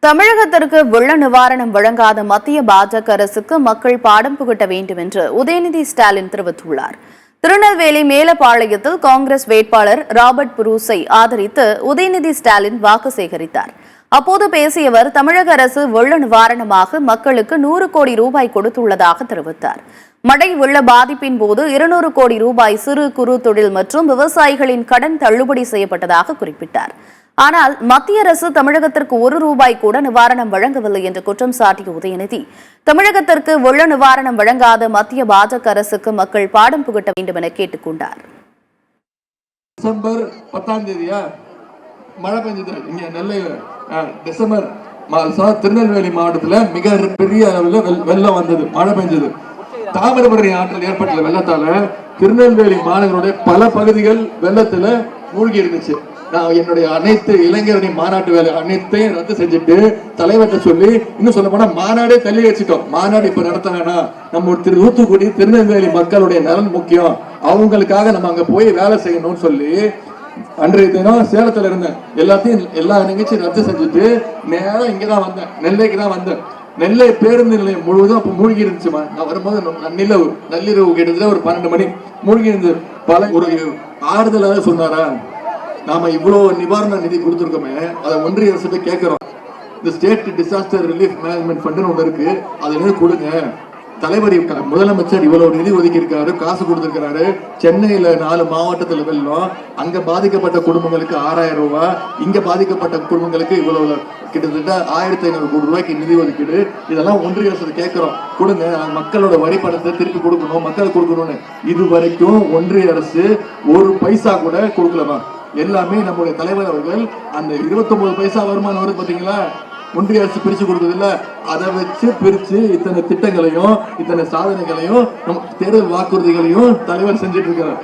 தமிழகத்திற்கு வெள்ள நிவாரணம் வழங்காத மத்திய பாஜக அரசுக்கு மக்கள் பாடம் புகட்ட வேண்டும் என்று உதயநிதி ஸ்டாலின் தெரிவித்துள்ளார். திருநெல்வேலி மேலப்பாளையத்தில் காங்கிரஸ் வேட்பாளர் ராபர்ட் புரூஸை ஆதரித்து உதயநிதி ஸ்டாலின் வாக்கு சேகரித்தார். அப்போது பேசிய அவர், தமிழக அரசு வெள்ள நிவாரணமாக மக்களுக்கு 100 கோடி ரூபாய் கொடுத்துள்ளதாக தெரிவித்தார். மழை வெள்ள பாதிப்பின் போது 200 கோடி ரூபாய் சிறு குறு தொழில் மற்றும் விவசாயிகளின் கடன் தள்ளுபடி செய்யப்பட்டதாக குறிப்பிட்டார். ஆனால் மத்திய அரசு தமிழகத்திற்கு 1 ரூபாய் கூட நிவாரணம் வழங்கவில்லை என்று குற்றம் சாட்டிய உதயநிதி, தமிழகத்திற்கு வெள்ள நிவாரணம் வழங்காத மத்திய பாஜக அரசுக்கு மக்கள் பாடம் புகட்ட வேண்டும் என கேட்டுக் கொண்டார். டிசம்பர் 10ஆம் தேதியா மழை பெஞ்சது. இங்க நெல்லையில டிசம்பர் திருநெல்வேலி மாவட்டத்துல மிக பெரிய அளவில் வெள்ளம் வந்தது, மழை பெஞ்சது. தாமிரபரணி ஆற்றில் ஏற்பட்ட வெள்ளத்தால திருநெல்வேலி மாநகருடைய பல பகுதிகள் வெள்ளத்துல மூழ்கி இருந்துச்சு. நான் என்னுடைய அனைத்து இளைஞரணி மாநாட்டு வேலை அனைத்தையும் ரத்து செஞ்சுட்டு தலைவர்கிட்ட சொல்லி, இன்னும் சொல்ல போனா மாநாடே தள்ளி வச்சுட்டோம். மாநாடு இப்ப நடத்த வேணாம், நம்ம தூத்துக்குடி திருநெல்வேலி மக்களுடைய நலன் முக்கியம், அவங்களுக்காக நம்ம அங்க போய் வேலை செய்யணும்னு சொல்லி அன்றைய தினம் சேலத்துல இருந்தேன். எல்லா நிகழ்ச்சியும் ரத்து செஞ்சுட்டு நேரம் இங்கதான் வந்தேன், நெல்லைக்கு தான் வந்தேன். நெல்லை பேருந்து நிலையம் முழுவதும் அப்ப மூழ்கி இருந்துச்சுமா. நான் வரும்போது நள்ளிரவு கிட்டத்தட்ட ஒரு 12 மணி மூழ்கி இருந்து பல ஒரு ஆறுதலாக சொன்னாரா, நாம இவ்வளவு நிவாரண நிதி கொடுத்துருக்கோமே, அதை ஒன்றிய அரசு கேட்கிறோம். இந்த state disaster relief management fund ஒன்று இருக்கு, அதுல கொடுங்க. தலைவர் முதலமைச்சர் இவ்வளவு நிதி ஒதுக்கி இருக்காரு, காசு கொடுத்திருக்கிறாரு. சென்னையில 4 மாவட்டத்துல வெள்ளம், அங்க பாதிக்கப்பட்ட குடும்பங்களுக்கு 6000 ரூபாய், இங்க பாதிக்கப்பட்ட குடும்பங்களுக்கு இவ்வளவு கிட்டத்தட்ட 1500 கோடி ரூபாய்க்கு நிதி ஒதுக்கீடு. இதெல்லாம் ஒன்றிய அரசு கேட்கிறோம், கொடுங்க, மக்களோட வரி பணத்தை திருப்பி கொடுக்கணும், மக்கள் கொடுக்கணும்னு. இது வரைக்கும் ஒன்றிய அரசு 1 பைசா கூட கொடுக்கலமா. எல்லாமே நம்முடைய தலைவர் அவர்கள் அந்த 29 பைசா வருமானம் வருது பாத்தீங்களா, ஒன்றிய அரசு பிரிச்சு கொடுக்குது இல்ல, அதை வச்சு பிரிச்சு இத்தனை திட்டங்களையும் இத்தனை சாதனைகளையும் தேர்தல் வாக்குறுதிகளையும் தலைவர் செஞ்சுட்டு இருக்கிறார்.